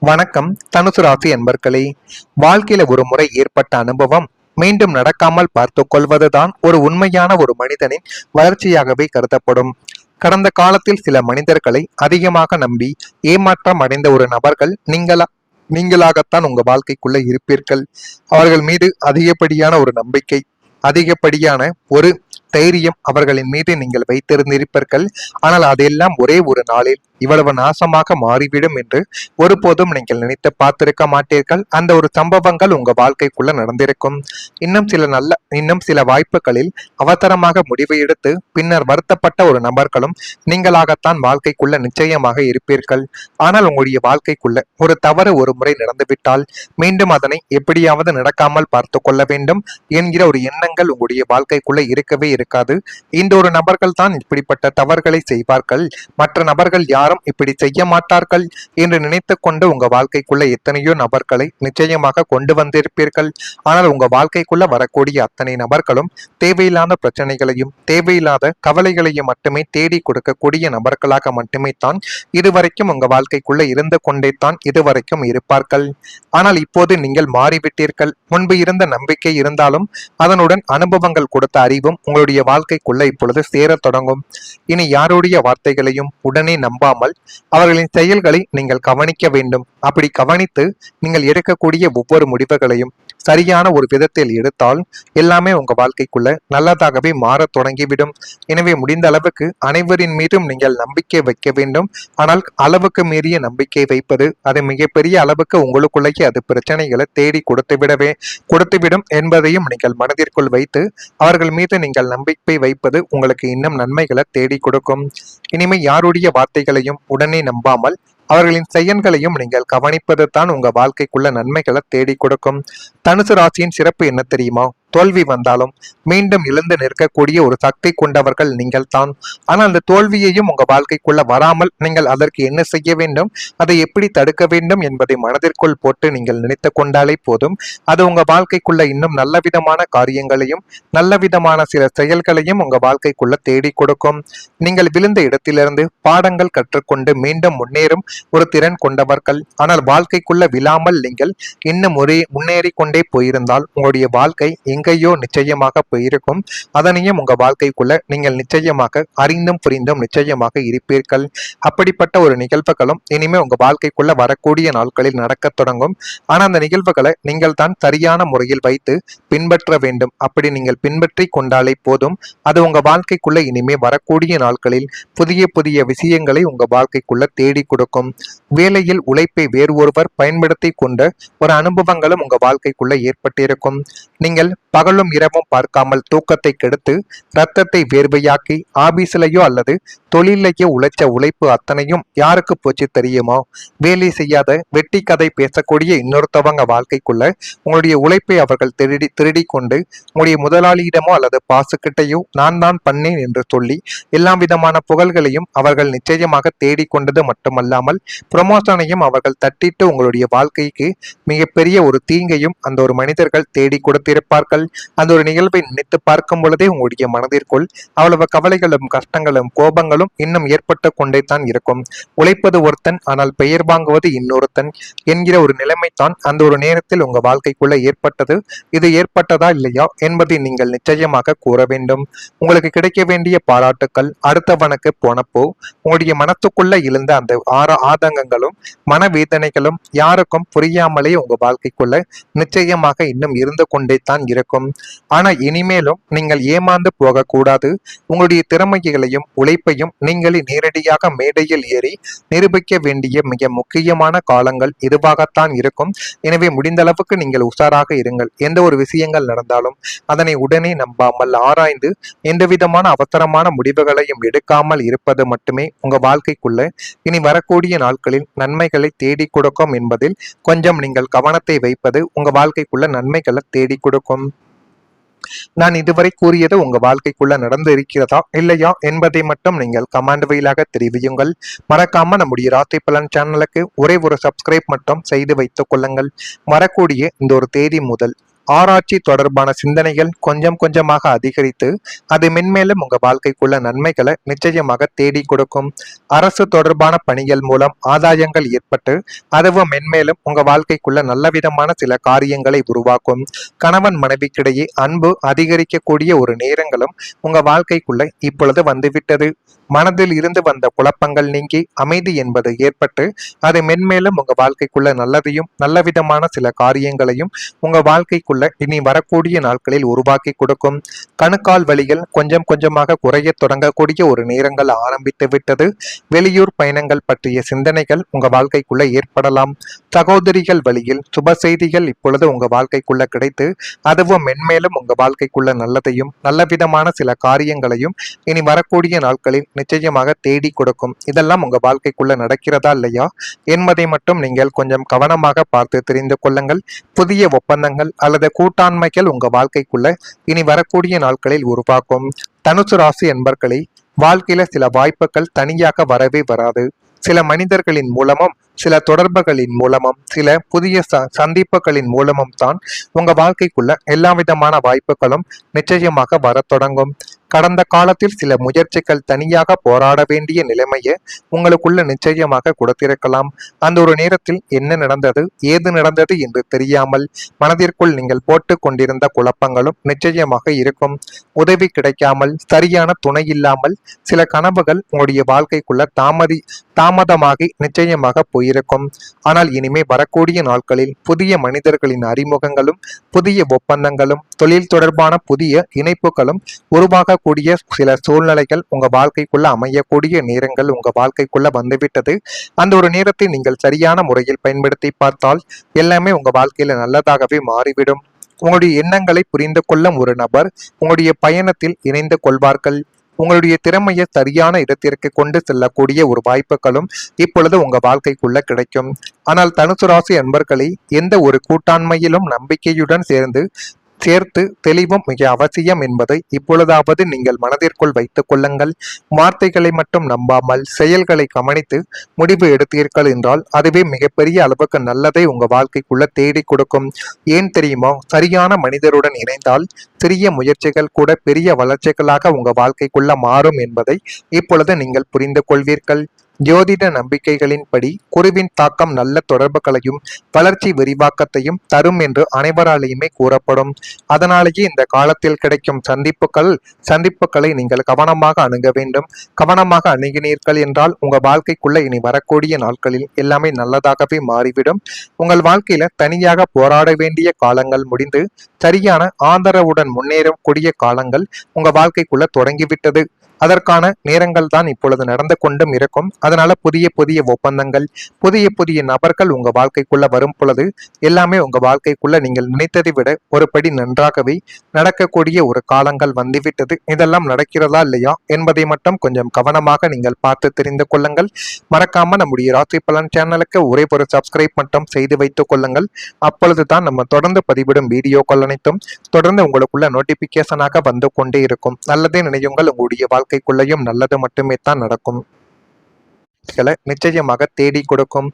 வணக்கம் தனுசு ராசி அன்பர்களே. வாழ்க்கையில ஒரு முறை ஏற்பட்ட அனுபவம் மீண்டும் நடக்காமல் பார்த்து கொள்வதுதான் ஒரு உண்மையான ஒரு மனிதனின் வளர்ச்சியாகவே கருதப்படும். கடந்த காலத்தில் சில மனிதர்களை அதிகமாக நம்பி ஏமாற்றம் அடைந்த ஒரு நபர்கள் நீங்களாகத்தான் உங்க வாழ்க்கைக்குள்ள இருப்பீர்கள். அவர்கள் மீது அதிகப்படியான ஒரு நம்பிக்கை, அதிகப்படியான ஒரு தைரியம் அவர்களின் மீது நீங்கள் வைத்திருந்திருப்பீர்கள். ஆனால் அதெல்லாம் ஒரே ஒரு நாளில் இவ்வளவு நாசமாக மாறிவிடும் என்று ஒருபோதும் நீங்கள் நினைத்து பார்த்திருக்க மாட்டீர்கள். அந்த ஒரு சம்பவங்கள் உங்க வாழ்க்கைக்குள்ள நடந்திருக்கும். இன்னும் சில வாய்ப்புகளில் அவசரமாக முடிவு எடுத்து பின்னர் வருத்தப்பட்ட ஒரு நபர்களும் நீங்களாகத்தான் வாழ்க்கைக்குள்ள நிச்சயமாக இருப்பீர்கள். ஆனால் உங்களுடைய வாழ்க்கைக்குள்ள ஒரு தவறு ஒரு முறை நடந்துவிட்டால் மீண்டும் அதனை எப்படியாவது நடக்காமல் பார்த்து கொள்ள வேண்டும் என்கிற ஒரு எண்ணங்கள் உங்களுடைய வாழ்க்கைக்குள்ள இருக்கவே இருக்காது. இந்த ஒரு நபர்கள் தான் இப்படிப்பட்ட தவறுகளை செய்வார்கள், மற்ற நபர்கள் யாரும் இப்படி செய்ய மாட்டார்கள் என்று நினைத்து கொண்டு உங்க வாழ்க்கைக்குள்ள எத்தனையோ நபர்களை நிச்சயமாக கொண்டு வந்திருப்பீர்கள். ஆனால் உங்க வாழ்க்கைக்குள்ள வரக்கூடிய அத்தனை நபர்களும் தேவையில்லாத பிரச்சனைகளையும் தேவையில்லாத கவலைகளையும் மட்டுமே தேடி கொடுக்கக்கூடிய நபர்களாக மட்டுமே தான் இதுவரைக்கும் உங்க வாழ்க்கைக்குள்ள இருந்து கொண்டே தான் இதுவரைக்கும் இருப்பார்கள். ஆனால் இப்போது நீங்கள் மாறிவிட்டீர்கள். முன்பு இருந்த நம்பிக்கை இருந்தாலும் அதனுடன் அனுபவங்கள் கொடுத்த அறிவும் உங்களுடைய வாழ்க்கைக்குள்ள இப்பொழுது சேரத் தொடங்கும். இனி யாருடைய வார்த்தைகளையும் உடனே நம்பாமல் அவர்களின் செயல்களை நீங்கள் கவனிக்க வேண்டும். அப்படி கவனித்து நீங்கள் எடுக்கக்கூடிய ஒவ்வொரு முடிவுகளையும் சரியான ஒரு விதத்தில் எடுத்தால் எல்லாமே உங்க வாழ்க்கைக்குள்ள நல்லதாகவே மாறத் தொடங்கிவிடும். எனவே முடிந்த அளவுக்கு அனைவரின் மீதும் நீங்கள் நம்பிக்கை வைக்க வேண்டும். ஆனால் அளவுக்கு மீறிய நம்பிக்கை வைப்பது அது மிகப்பெரிய அளவுக்கு உங்களுக்குள்ளேயே அது பிரச்சனைகளை தேடி கொடுத்துவிடும் என்பதையும் நீங்கள் மனதிற்குள் வைத்து அவர்கள் மீது நீங்கள் நம்பிக்கை வைப்பது உங்களுக்கு இன்னும் நன்மைகளை தேடி கொடுக்கும். இனிமே யாருடைய வார்த்தைகளையும் உடனே நம்பாமல் அவர்களின் செயல்களையும் நீங்கள் கவனிப்பது தான் உங்க வாழ்க்கைக்குள்ள நன்மைகளை தேடி கொடுக்கும். தனுசு ராசியின் சிறப்பு என்ன தெரியுமா? தோல்வி வந்தாலும் மீண்டும் எழுந்து நிற்கக்கூடிய ஒரு சக்தி கொண்டவர்கள் நீங்கள் தான். ஆனால் அந்த தோல்வியையும் உங்க வாழ்க்கைக்குள்ள வராமல் நீங்கள் அதற்கு என்ன செய்ய வேண்டும், அதை எப்படி தடுக்க வேண்டும் என்பதை மனதிற்குள் போட்டு நீங்கள் நினைத்து கொண்டாலே போதும். அது உங்க வாழ்க்கைக்குள்ள இன்னும் நல்ல விதமான காரியங்களையும் நல்ல விதமான சில செயல்களையும் உங்க வாழ்க்கைக்குள்ள தேடி கொடுக்கும். நீங்கள் விழுந்த இடத்திலிருந்து பாடங்கள் கற்றுக்கொண்டு மீண்டும் முன்னேறும் ஒரு திறன் கொண்டவர்கள். ஆனால் வாழ்க்கைக்குள்ள விழாமல் நீங்கள் இன்னும் முன்னேறி கொண்டே போயிருந்தால் உங்களுடைய வாழ்க்கை எங்கேயோ நிச்சயமாக போயிருக்கும். அதனையும் உங்க வாழ்க்கைக்குள்ள நீங்கள் நிச்சயமாக அறிந்தும் புரிந்தும் நிச்சயமாக இருப்பீர்கள். அப்படிப்பட்ட ஒரு நிகழ்வுகளும் இனிமே உங்க வாழ்க்கைக்குள்ள வரக்கூடிய நாட்களில் நடக்க தொடங்கும். ஆனால் அந்த நிகழ்வுகளை நீங்கள் தான் சரியான முறையில் வைத்து பின்பற்ற வேண்டும். அப்படி நீங்கள் பின்பற்றி கொண்டாலே போதும். அது உங்க வாழ்க்கைக்குள்ள இனிமே வரக்கூடிய நாட்களில் புதிய புதிய விஷயங்களை உங்க வாழ்க்கைக்குள்ள தேடி கொடுக்கும். வேலையில் உழைப்பை வேறு ஒருவர் பயன்படுத்தி கொண்ட ஒரு அனுபவங்களும் உங்க வாழ்க்கைக்குள்ள ஏற்பட்டிருக்கும். நீங்கள் பகலும் இரவும் பார்க்காமல் தூக்கத்தை கெடுத்து ரத்தத்தை வேர்வையாக்கி ஆபீஸ்லயோ அல்லது தொழிலையோ உழைச்ச உழைப்பு அத்தனையும் யாருக்கு போச்சு தெரியுமா? வேலை செய்யாத வெட்டி கதை பேசக்கூடிய இன்னொருத்தவங்க வாழ்க்கைக்குள்ள உங்களுடைய உழைப்பை அவர்கள் திருடி கொண்டு உங்களுடைய முதலாளியிடமோ அல்லது பாசுக்கிட்டையோ நான் தான் பண்ணேன் என்று சொல்லி எல்லா விதமான புகழ்களையும் அவர்கள் நிச்சயமாக தேடிக்கொண்டது மட்டுமல்லாமல் ப்ரமோஷனையும் அவர்கள் தட்டிட்டு உங்களுடைய வாழ்க்கைக்கு மிகப்பெரிய ஒரு தீங்கையும் அந்த ஒரு மனிதர்கள் தேடி கொடுத்திருப்பார்கள். அந்த ஒரு நிகழ்வை நினைத்து பார்க்கும் பொழுதே உங்களுடைய மனதிற்குள் அவ்வளவு கவலைகளும் கஷ்டங்களும் கோபங்களும் இன்னும் ஏற்பட்டு கொண்டே தான் இருக்கும். உழைப்பது ஒருத்தன், ஆனால் பெயர் வாங்குவது இன்னொருத்தன் என்கிற ஒரு நிலைமை தான் அந்த ஒரு நேரத்தில் உங்க வாழ்க்கைக்குள்ள ஏற்பட்டது. இது ஏற்பட்டதா இல்லையா என்பதை நீங்கள் நிச்சயமாக கூற வேண்டும். உங்களுக்கு கிடைக்க வேண்டிய பாராட்டுக்கள் அடுத்தவனுக்கு போனப்போ உங்களுடைய மனத்துக்குள்ள எழுந்த அந்த ஆதங்கங்களும் மனவேதனைகளும் யாருக்கும் புரியாமலே உங்க வாழ்க்கைக்குள்ள நிச்சயமாக இன்னும் இருந்து கொண்டே தான் இருக்கும். ஆனா இனிமேலும் நீங்கள் ஏமாந்து போகக்கூடாது. உங்களுடைய திறமைகளையும் உழைப்பையும் நீங்களே நேரடியாக மேடையில் ஏறி நிரூபிக்க வேண்டிய மிக முக்கியமான காலங்கள் இதுவாகத்தான் இருக்கும். எனவே முடிந்த அளவுக்கு நீங்கள் உஷாராக இருங்கள். எந்த ஒரு விஷயங்கள் நடந்தாலும் அதனை உடனே நம்பாமல் ஆராய்ந்து எந்த விதமான அவசரமான முடிவுகளையும் எடுக்காமல் இருப்பது மட்டுமே உங்க வாழ்க்கைக்குள்ள இனி வரக்கூடிய நாட்களில் நன்மைகளை தேடி கொடுக்கும் என்பதில் கொஞ்சம் நீங்கள் கவனத்தை வைப்பது உங்க வாழ்க்கைக்குள்ள நன்மைகளை தேடி கொடுக்கும். நான் இதுவரை கூறியது உங்க வாழ்க்கைக்குள்ள நடந்து இருக்கிறதா இல்லையா என்பதை மட்டும் நீங்கள் கமெண்ட் வழியாக தெரிவியுங்கள். மறக்காம நம்முடைய ராசி பலன் சேனலுக்கு ஒரே ஒரு சப்ஸ்கிரைப் மட்டும் செய்து வைத்துக் கொள்ளுங்கள். வரக்கூடிய இந்த ஒரு தேதி முதல் ஆராய்ச்சி தொடர்பான சிந்தனைகள் கொஞ்சம் கொஞ்சமாக அதிகரித்து அது மென்மேலும் உங்க வாழ்க்கைக்குள்ள நன்மைகளை நிச்சயமாக தேடி கொடுக்கும். அரசு தொடர்பான பணிகள் மூலம் ஆதாயங்கள் ஏற்பட்டு அதுவும் மென்மேலும் உங்க வாழ்க்கைக்குள்ள நல்ல விதமான சில காரியங்களை உருவாக்கும். கணவன் மனைவிக்கிடையே அன்பு அதிகரிக்கக்கூடிய ஒரு நேரங்களும் உங்க வாழ்க்கைக்குள்ள இப்பொழுது வந்துவிட்டது. மனதில் இருந்து வந்த குழப்பங்கள் நீங்கி அமைதி என்பது ஏற்பட்டு அது மென்மேலும் உங்க வாழ்க்கைக்குள்ள நல்லதையும் நல்ல விதமான சில காரியங்களையும் உங்க வாழ்க்கைக்குள்ள இனி வரக்கூடிய நாட்களில் உருவாக்கி கொடுக்கும். கணுக்கால் வலிகள் கொஞ்சம் கொஞ்சமாக குறைய தொடங்கக்கூடிய ஒரு நேரங்கள் ஆரம்பித்து விட்டது. வெளியூர் பயணங்கள் பற்றிய சிந்தனைகள் உங்க வாழ்க்கைக்குள்ள ஏற்படலாம். சகோதரிகள் வழியில் சுப செய்திகள் இப்பொழுது உங்க வாழ்க்கைக்குள்ள கிடைத்து அதுவும் மென்மேலும் உங்க வாழ்க்கைக்குள்ள நல்லதையும் நல்ல விதமான சில காரியங்களையும் இனி வரக்கூடிய நாட்களில் நிச்சயமாக தேடி கொடுக்கும். இதெல்லாம் உங்க வாழ்க்கைக்குள்ள நடக்கிறதா இல்லையா என்பதை மட்டும் நீங்கள் கொஞ்சம் கவனமாக பார்த்து தெரிந்து கொள்ளுங்கள். புதிய ஒப்பந்தங்கள் அல்லது கூட்டாண்மைகள் உங்க வாழ்க்கைக்குள்ள இனி வரக்கூடிய நாட்களில் உருவாக்கும். தனுசு ராசி என்பர்களை வாழ்க்கையில சில வாய்ப்புகள் தனியாக வரவே வராது. சில மனிதர்களின் மூலமும் சில தொடர்புகளின் மூலமும் சில புதிய சந்திப்புகளின் மூலமும் தான் உங்க வாழ்க்கைக்குள்ள எல்லா விதமான வாய்ப்புகளும் நிச்சயமாக வர தொடங்கும். கடந்த காலத்தில் சில முயற்சிகள் தனியாக போராட வேண்டிய நிலைமையை உங்களுக்குள்ள நிச்சயமாக கொடுத்திருக்கலாம். அந்த ஒரு நேரத்தில் என்ன நடந்தது ஏது நடந்தது என்று தெரியாமல் மனதிற்குள் நீங்கள் போட்டு கொண்டிருந்த குழப்பங்களும் நிச்சயமாக இருக்கும். உதவி கிடைக்காமல் சரியான துணை இல்லாமல் சில கனவுகள் உங்களுடைய வாழ்க்கைக்குள்ள தாமதமாகி நிச்சயமாக போயிருக்கும். ஆனால் இனிமே வரக்கூடிய நாட்களில் புதிய மனிதர்களின் அறிமுகங்களும் புதிய ஒப்பந்தங்களும் தொழில் தொடர்பான புதிய இணைப்புகளும் உருவாகக்கூடிய சில சூழ்நிலைகள் உங்க வாழ்க்கைக்குள்ள அமையக்கூடிய நேரங்கள் உங்க வாழ்க்கைக்குள்ள வந்துவிட்டது. அந்த ஒரு நேரத்தை நீங்கள் சரியான முறையில் பயன்படுத்தி பார்த்தால் எல்லாமே உங்க வாழ்க்கையில நல்லதாகவே மாறிவிடும். உங்களுடைய எண்ணங்களை புரிந்து கொள்ளும் ஒரு நபர் உங்களுடைய பயணத்தில் இணைந்து கொள்வார்கள். உங்களுடைய திறமையை சரியான இடத்திற்கு கொண்டு செல்லக்கூடிய ஒரு வாய்ப்புகளும் இப்பொழுது உங்க வாழ்க்கைக்குள்ள கிடைக்கும். ஆனால் தனுசு ராசி அன்பர்களை எந்த ஒரு கூட்டாண்மையிலும் நம்பிக்கையுடன் சேர்த்து தெளிவும் மிக அவசியம் என்பதை இப்பொழுதாவது நீங்கள் மனதிற்குள் வைத்துக் கொள்ளுங்கள். வார்த்தைகளை மட்டும் நம்பாமல் செயல்களை கவனித்து முடிவு எடுத்தீர்கள் என்றால் அதுவே மிகப்பெரிய அளவுக்கு நல்லதை உங்க வாழ்க்கைக்குள்ள தேடி கொடுக்கும். ஏன் தெரியுமா, சரியான மனிதருடன் இணைந்தால் சிறிய முயற்சிகள் கூட பெரிய வளர்ச்சிகளாக உங்க வாழ்க்கைக்குள்ள மாறும் என்பதை இப்பொழுது நீங்கள் புரிந்து கொள்வீர்கள். ஜோதிட நம்பிக்கைகளின்படி குருவின் தாக்கம் நல்ல தொடர்புகளையும் வளர்ச்சி விரிவாக்கத்தையும் தரும் என்று அனைவராலேயுமே கூறப்படும். அதனாலேயே இந்த காலத்தில் கிடைக்கும் சந்திப்புகளை நீங்கள் கவனமாக அணுக வேண்டும். கவனமாக அணுகினீர்கள் என்றால் உங்க வாழ்க்கைக்குள்ள இனி வரக்கூடிய நாட்களில் எல்லாமே நல்லதாகவே மாறிவிடும். உங்கள் வாழ்க்கையில தனியாக போராட வேண்டிய காலங்கள் முடிந்து சரியான ஆதரவுடன் முன்னேறக்கூடிய காலங்கள் உங்க வாழ்க்கைக்குள்ள தொடங்கிவிட்டது. அதற்கான நேரங்கள் தான் இப்பொழுது நடந்து கொண்டும் இருக்கும். அதனால புதிய புதிய ஒப்பந்தங்கள் புதிய நபர்கள் உங்க வாழ்க்கைக்குள்ள வரும் பொழுது எல்லாமே உங்க வாழ்க்கைக்குள்ள நீங்கள் நினைத்ததை விட ஒரு படி நன்றாகவே நடக்கக்கூடிய ஒரு காலங்கள் வந்துவிட்டது. இதெல்லாம் நடக்கிறதா இல்லையா என்பதை மட்டும் கொஞ்சம் கவனமாக நீங்கள் பார்த்து தெரிந்து கொள்ளுங்கள். மறக்காம நம்முடைய ராசி பலன் சேனலுக்கு ஒரே ஒரு சப்ஸ்கிரைப் மட்டும் செய்து வைத்துக் கொள்ளுங்கள். அப்பொழுதுதான் நம்ம தொடர்ந்து பதிவிடும் வீடியோக்கள் அனைத்தும் தொடர்ந்து உங்களுக்குள்ள நோட்டிபிகேஷனாக வந்து கொண்டே இருக்கும். நல்லதே நினையுங்கள், உங்களுடைய வாழ்க்கைக்குள்ளேயும் நல்லது மட்டுமே தான் நடக்கும். நிச்சயமாக தேடி கொடுக்கும்.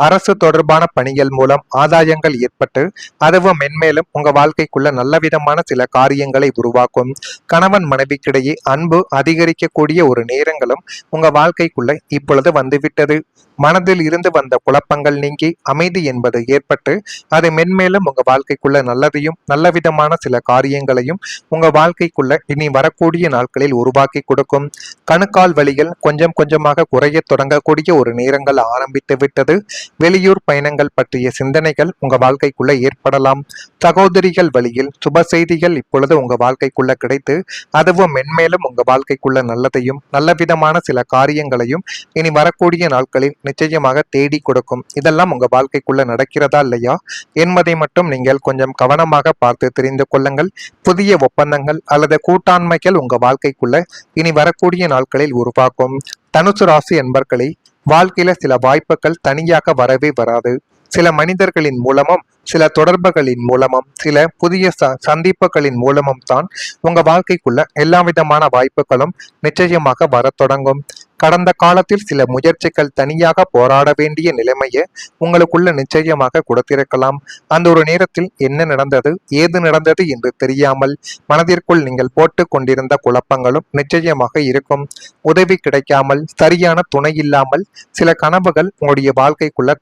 அரசு தொடர்பான பணிகள் மூலம் ஆதாயங்கள் ஏற்பட்டு அதுவும் மென்மேலும் உங்க வாழ்க்கைக்குள்ள நல்ல விதமான சில காரியங்களை உருவாக்கும். கணவன் மனைவிக்கிடையே அன்பு அதிகரிக்கக்கூடிய ஒரு நேரங்களும் உங்க வாழ்க்கைக்குள்ள இப்பொழுது வந்துவிட்டது. மனதில் இருந்து வந்த குழப்பங்கள் நீங்கி அமைதி என்பது ஏற்பட்டு அது மென்மேலும் உங்க வாழ்க்கைக்குள்ள நல்லதையும் நல்ல விதமான சில காரியங்களையும் உங்க வாழ்க்கைக்குள்ள இனி வரக்கூடிய நாட்களில் உருவாக்கி கொடுக்கும். கணுக்கால் வலிகள் கொஞ்சம் கொஞ்சமாக குறைய தொடங்கக்கூடிய ஒரு நேரங்கள் ஆரம்பித்து விட்டது. வெளியூர் பயணங்கள் பற்றிய சிந்தனைகள் உங்க வாழ்க்கைக்குள்ள ஏற்படலாம். சகோதரிகள் வழியில் சுப செய்திகள் இப்பொழுது உங்க வாழ்க்கைக்குள்ள கிடைத்து அதுவும் மென்மேலும் உங்க வாழ்க்கைக்குள்ள நல்லதையும் நல்ல விதமான சில காரியங்களையும் இனி வரக்கூடிய நாட்களில் நிச்சயமாக தேடி கொடுக்கும். இதெல்லாம் உங்க வாழ்க்கைக்குள்ள நடக்கிறதா இல்லையா என்பதை மட்டும் நீங்கள் கொஞ்சம் கவனமாக பார்த்து தெரிந்து கொள்ளுங்கள். புதிய ஒப்பந்தங்கள் அல்லது கூட்டாண்மைகள் உங்க வாழ்க்கைக்குள்ள இனி வரக்கூடிய நாட்களில் உருவாக்கும். தனுசு ராசி என்பர்களை வாழ்க்கையில சில வாய்ப்புகள் தனியாக வரவே வராது. சில மனிதர்களின் மூலமும் சில தொடர்புகளின் மூலமும் சில புதிய சந்திப்புகளின் மூலமும் தான் உங்க வாழ்க்கைக்குள்ள எல்லா விதமான வாய்ப்புகளும் நிச்சயமாக வர தொடங்கும். கடந்த காலத்தில் சில முயற்சிகள் தனியாக போராட வேண்டிய நிலைமையை உங்களுக்குள்ள நிச்சயமாக கொடுத்திருக்கலாம். அந்த ஒரு நேரத்தில் என்ன நடந்தது, ஏது நடந்தது என்று தெரியாமல் மனதிற்குள் நீங்கள் போட்டு கொண்டிருந்த குழப்பங்களும் நிச்சயமாக இருக்கும். உதவி கிடைக்காமல், சரியான துணை இல்லாமல் சில கனவுகள் உங்களுடைய வாழ்க்கைக்குள்ள